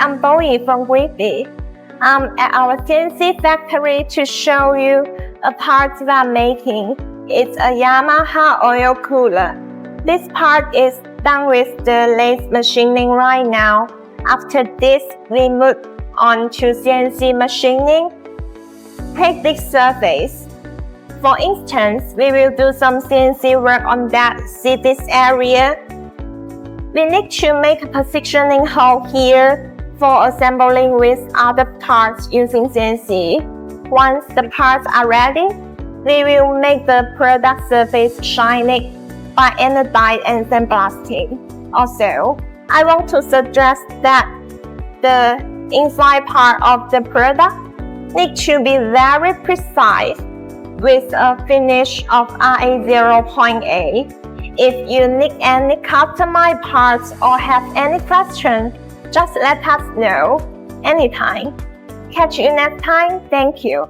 I'm Bowie from GREFEE. I'm at our CNC factory to show you a part we are making. It's a Yamaha oil cooler. This part is done with the lathe machining right now. After this, we move on to CNC machining. Take this surface. For instance, we will do some CNC work on that. See this area? We need to make a positioning hole here for assembling with other parts using CNC. Once the parts are ready, we will make the product surface shiny by anodized and sandblasting. Also, I want to suggest that the inside part of the product needs to be very precise with a finish of RA0.8. If you need any customized parts or have any questions, just let us know anytime. Catch you next time. Thank you.